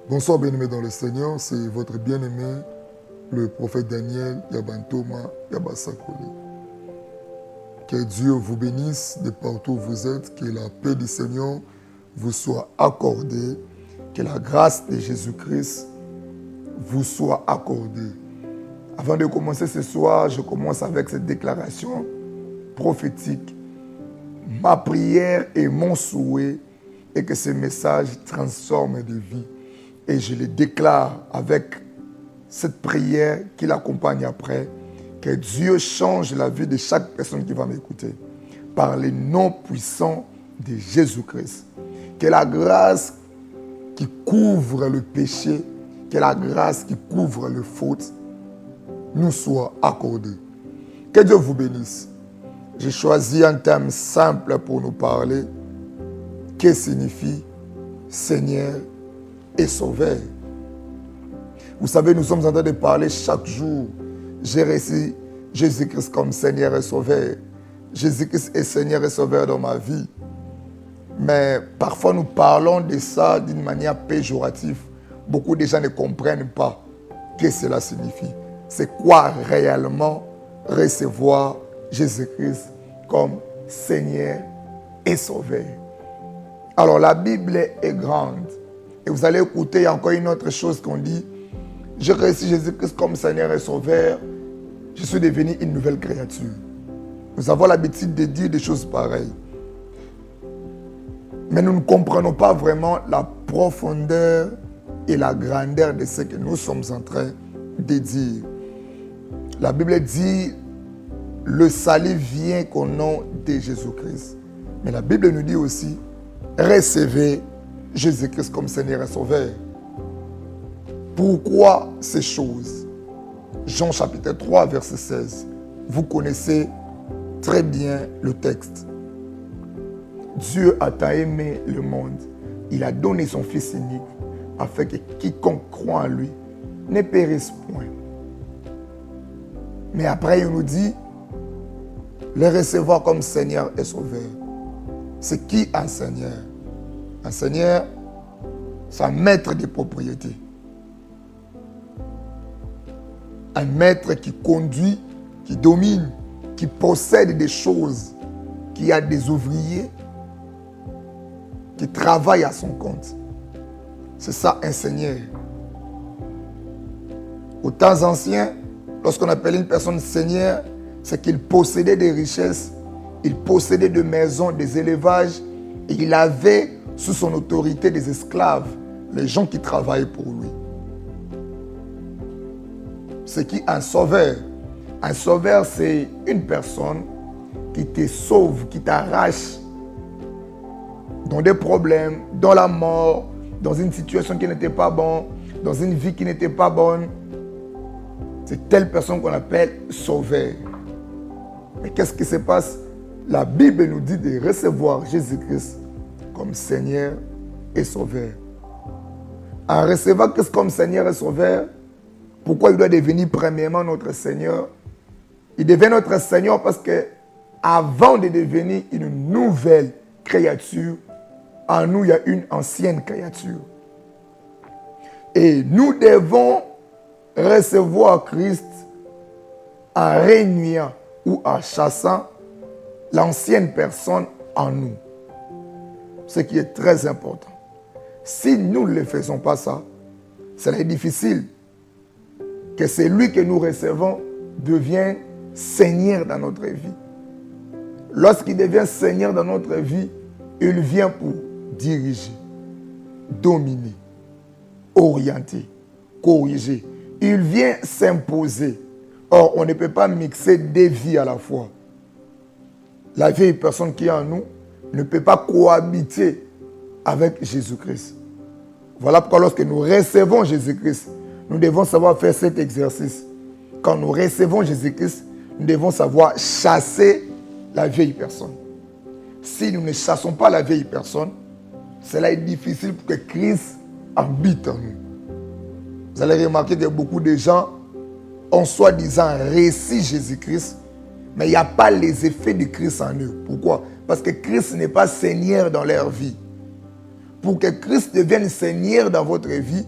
Bonsoir bien-aimés dans le Seigneur, c'est votre bien-aimé, le prophète Daniel Yabantoma Yabasakoli. Que Dieu vous bénisse de partout où vous êtes, que la paix du Seigneur vous soit accordée, que la grâce de Jésus-Christ vous soit accordée. Avant de commencer ce soir, je commence avec cette déclaration prophétique. Ma prière et mon souhait est que ce message transforme des vies. Et je le déclare avec cette prière qui l'accompagne après, que Dieu change la vie de chaque personne qui va m'écouter par le nom puissant de Jésus-Christ. Que la grâce qui couvre le péché, que la grâce qui couvre le faute nous soit accordée. Que Dieu vous bénisse. J'ai choisi un thème simple pour nous parler. Que signifie Seigneur et Sauveur? Vous savez, nous sommes en train de parler chaque jour. J'ai reçu Jésus-Christ comme Seigneur et Sauveur. Jésus-Christ est Seigneur et Sauveur dans ma vie. Mais parfois nous parlons de ça d'une manière péjorative. Beaucoup de gens ne comprennent pas ce que cela signifie. C'est quoi réellement recevoir Jésus-Christ comme Seigneur et Sauveur? Alors la Bible est grande. Et vous allez écouter encore une autre chose qu'on dit. J'ai reçu Jésus-Christ comme Seigneur et Sauveur. Je suis devenu une nouvelle créature. Nous avons l'habitude de dire des choses pareilles. Mais nous ne comprenons pas vraiment la profondeur et la grandeur de ce que nous sommes en train de dire. La Bible dit, le salut vient qu'au nom de Jésus-Christ. Mais la Bible nous dit aussi, recevez Jésus-Christ comme Seigneur et Sauveur. Pourquoi ces choses? Jean chapitre 3, verset 16. Vous connaissez très bien le texte. Dieu a tant aimé le monde. Il a donné son Fils unique afin que quiconque croit en lui ne périsse point. Mais après, il nous dit, le recevoir comme Seigneur et Sauveur. C'est qui un Seigneur? Un Seigneur, c'est un maître de propriété. Un maître qui conduit, qui domine, qui possède des choses, qui a des ouvriers, qui travaillent à son compte. C'est ça un Seigneur. Aux temps anciens, lorsqu'on appelait une personne Seigneur, c'est qu'il possédait des richesses, il possédait des maisons, des élevages, et il avait sous son autorité des esclaves, les gens qui travaillaient pour lui. C'est qui un sauveur? Un sauveur, c'est une personne qui te sauve, qui t'arrache dans des problèmes, dans la mort, dans une situation qui n'était pas bonne, dans une vie qui n'était pas bonne. C'est telle personne qu'on appelle sauveur. Mais qu'est-ce qui se passe? La Bible nous dit de recevoir Jésus-Christ comme Seigneur et Sauveur. En recevant Christ comme Seigneur et Sauveur, pourquoi il doit devenir premièrement notre Seigneur? Il devient notre Seigneur parce que avant de devenir une nouvelle créature, en nous, il y a une ancienne créature. Et nous devons recevoir Christ en réuniant ou en chassant l'ancienne personne en nous. Ce qui est très important. Si nous ne le faisons pas ça, c'est difficile que celui que nous recevons devienne Seigneur dans notre vie. Lorsqu'il devient Seigneur dans notre vie, il vient pour diriger, dominer, orienter, corriger. Il vient s'imposer. Or, on ne peut pas mixer deux vies à la fois. La vieille personne qui est en nous ne peut pas cohabiter avec Jésus-Christ. Voilà pourquoi lorsque nous recevons Jésus-Christ, nous devons savoir faire cet exercice. Quand nous recevons Jésus-Christ, nous devons savoir chasser la vieille personne. Si nous ne chassons pas la vieille personne, cela est difficile pour que Christ habite en nous. Vous allez remarquer que beaucoup de gens ont soi-disant reçu Jésus-Christ, mais il n'y a pas les effets de Christ en eux. Pourquoi? Parce que Christ n'est pas Seigneur dans leur vie. Pour que Christ devienne Seigneur dans votre vie,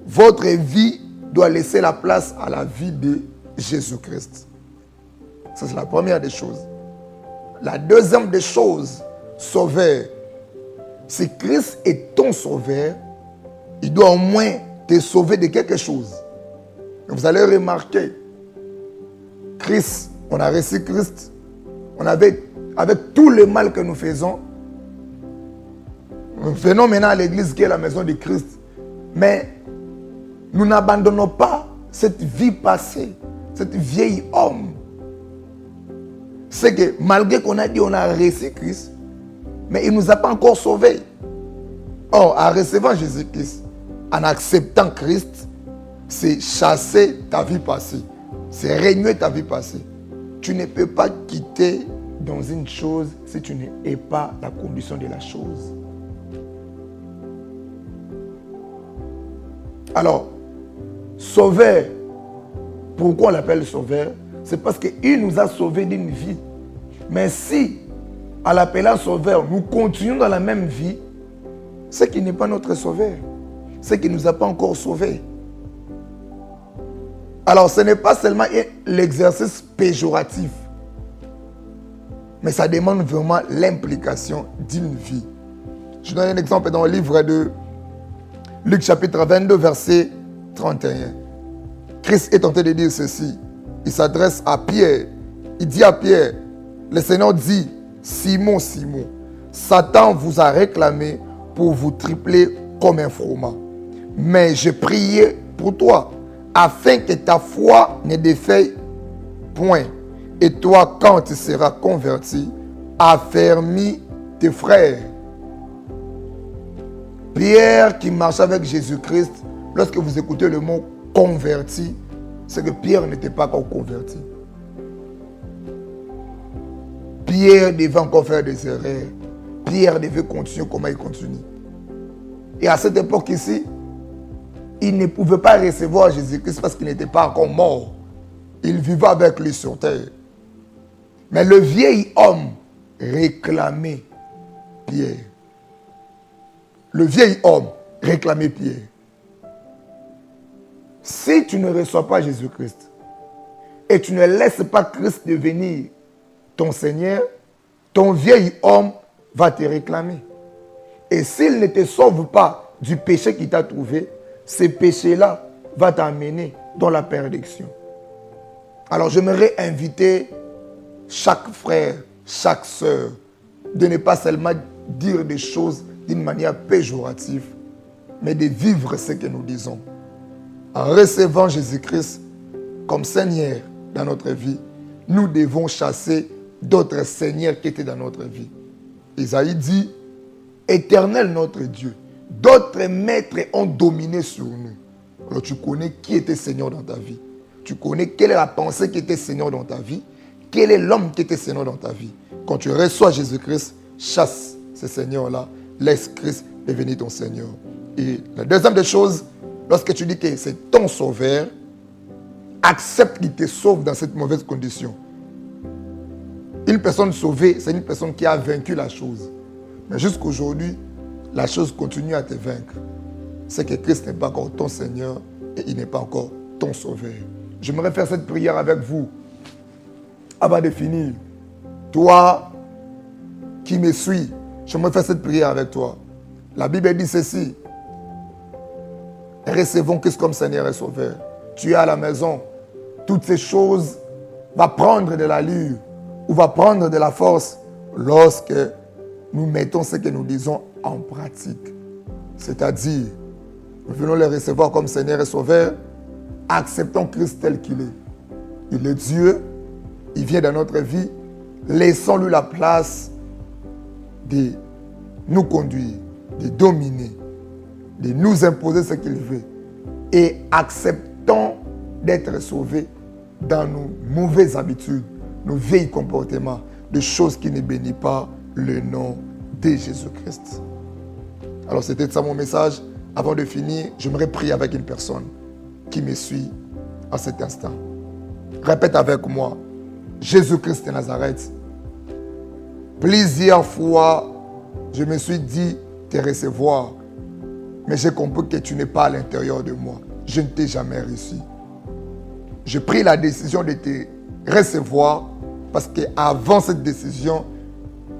votre vie doit laisser la place à la vie de Jésus-Christ. Ça, c'est la première des choses. La deuxième des choses, sauveur. Si Christ est ton sauveur, il doit au moins te sauver de quelque chose. Vous allez remarquer, Christ, on a reçu Christ, avec tout le mal que nous faisons, nous venons maintenant à l'église qui est la maison de Christ. Mais nous n'abandonnons pas cette vie passée, cette vieille homme. C'est que malgré qu'on a dit on a reçu Christ, mais il ne nous a pas encore sauvés. Or, en recevant Jésus-Christ, en acceptant Christ, c'est chasser ta vie passée. C'est régner ta vie passée. Tu ne peux pas quitter dans une chose si tu n'es pas la condition de la chose. Alors, sauveur, pourquoi on l'appelle sauveur? C'est parce qu'il nous a sauvés d'une vie. Mais si, à l'appelant sauveur, nous continuons dans la même vie, c'est qu'il n'est pas notre sauveur. C'est qu'il ne nous a pas encore sauvés. Alors, ce n'est pas seulement l'exercice péjoratif, mais ça demande vraiment l'implication d'une vie. Je donne un exemple dans le livre de Luc chapitre 22, verset 31. Christ est tenté de dire ceci. Il s'adresse à Pierre. Il dit à Pierre, le Seigneur dit, Simon, Simon, Satan vous a réclamé pour vous tripler comme un froment. Mais je priais pour toi, afin que ta foi ne défaille point. Et toi, quand tu seras converti, affermis tes frères. Pierre qui marchait avec Jésus-Christ, lorsque vous écoutez le mot converti, c'est que Pierre n'était pas encore converti. Pierre devait encore faire des erreurs. Pierre devait continuer comment il continue. Et à cette époque ici, il ne pouvait pas recevoir Jésus-Christ parce qu'il n'était pas encore mort. Il vivait avec lui sur terre. Mais le vieil homme réclamait Pierre. Le vieil homme réclamait Pierre. Si tu ne reçois pas Jésus-Christ et tu ne laisses pas Christ devenir ton Seigneur, ton vieil homme va te réclamer. Et s'il ne te sauve pas du péché qui t'a trouvé, ce péché-là va t'amener dans la perdition. Alors j'aimerais inviter chaque frère, chaque sœur, de ne pas seulement dire des choses d'une manière péjorative, mais de vivre ce que nous disons. En recevant Jésus-Christ comme Seigneur dans notre vie, nous devons chasser d'autres seigneurs qui étaient dans notre vie. Isaïe dit, Éternel notre Dieu, d'autres maîtres ont dominé sur nous. Alors tu connais qui était Seigneur dans ta vie. Tu connais quelle est la pensée qui était Seigneur dans ta vie. Quel est l'homme qui était Seigneur dans ta vie. Quand tu reçois Jésus-Christ, chasse ce Seigneur-là. Laisse Christ devenir ton Seigneur. Et la deuxième des choses, lorsque tu dis que c'est ton sauveur, accepte qu'il te sauve dans cette mauvaise condition. Une personne sauvée, c'est une personne qui a vaincu la chose. Mais jusqu'aujourd'hui, la chose continue à te vaincre. C'est que Christ n'est pas encore ton Seigneur et il n'est pas encore ton sauveur. J'aimerais faire cette prière avec vous avant de finir. Toi qui me suis, j'aimerais faire cette prière avec toi. La Bible dit ceci. Recevons Christ comme Seigneur et Sauveur. Tu es à la maison. Toutes ces choses vont prendre de l'allure ou vont prendre de la force lorsque nous mettons ce que nous disons en pratique. C'est-à-dire, nous venons le recevoir comme Seigneur et Sauveur. Acceptons Christ tel qu'il est. Il est Dieu. Il vient dans notre vie. Laissons-lui la place de nous conduire, de dominer, de nous imposer ce qu'il veut. Et acceptons d'être sauvés dans nos mauvaises habitudes, nos vieilles comportements, de choses qui ne bénissent pas le nom de Jésus-Christ. Alors c'était ça mon message. Avant de finir, j'aimerais prier avec une personne qui me suit à cet instant. Répète avec moi. Jésus-Christ de Nazareth. Plusieurs fois, je me suis dit te recevoir. Mais j'ai compris que tu n'es pas à l'intérieur de moi. Je ne t'ai jamais reçu. J'ai pris la décision de te recevoir parce qu'avant cette décision,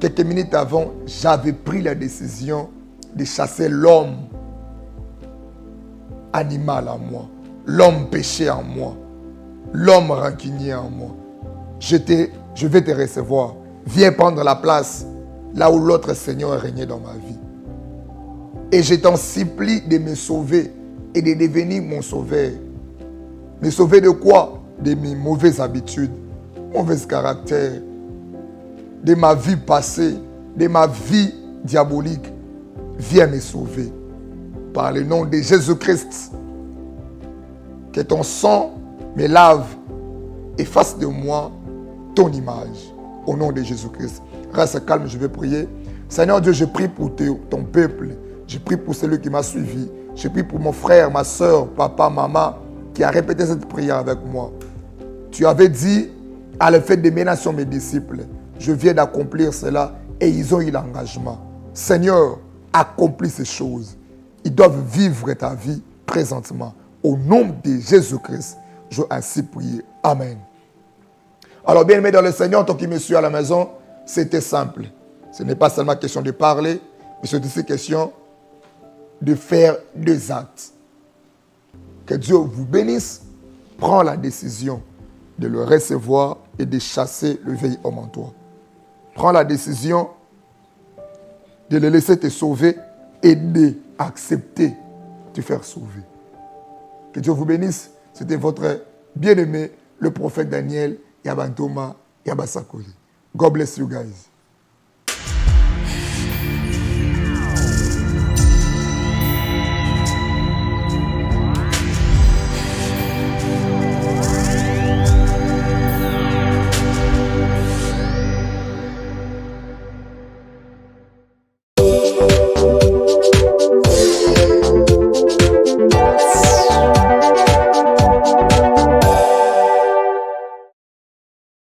quelques minutes avant, j'avais pris la décision de chasser l'homme animal en moi, l'homme péché en moi, l'homme rancunier en moi. Je vais te recevoir. Viens prendre la place là où l'autre Seigneur régnait dans ma vie. Et je t'en supplie de me sauver et de devenir mon sauveur. Me sauver de quoi? De mes mauvaises habitudes, mauvais caractère, de ma vie passée, de ma vie diabolique. Viens me sauver. Par le nom de Jésus-Christ. Que ton sang me lave et fasse de moi ton image. Au nom de Jésus-Christ. Reste calme, je vais prier. Seigneur Dieu, je prie pour ton peuple. Je prie pour celui qui m'a suivi. Je prie pour mon frère, ma soeur, papa, maman, qui a répété cette prière avec moi. Tu avais dit à la fête des nations, mes disciples, je viens d'accomplir cela et ils ont eu l'engagement. Seigneur, accomplis ces choses. Ils doivent vivre ta vie présentement. Au nom de Jésus-Christ, je veux ainsi prier. Amen. Alors, bien aimé dans le Seigneur, toi qui me suis à la maison, c'était simple. Ce n'est pas seulement question de parler, mais c'est aussi question de faire 2 actes. Que Dieu vous bénisse. Prends la décision de le recevoir et de chasser le vieil homme en toi. Prends la décision de le laisser te sauver et d'accepter de te faire sauver. Que Dieu vous bénisse. C'était votre bien-aimé, le prophète Daniel Yabantoma Yabasakoli. God bless you guys.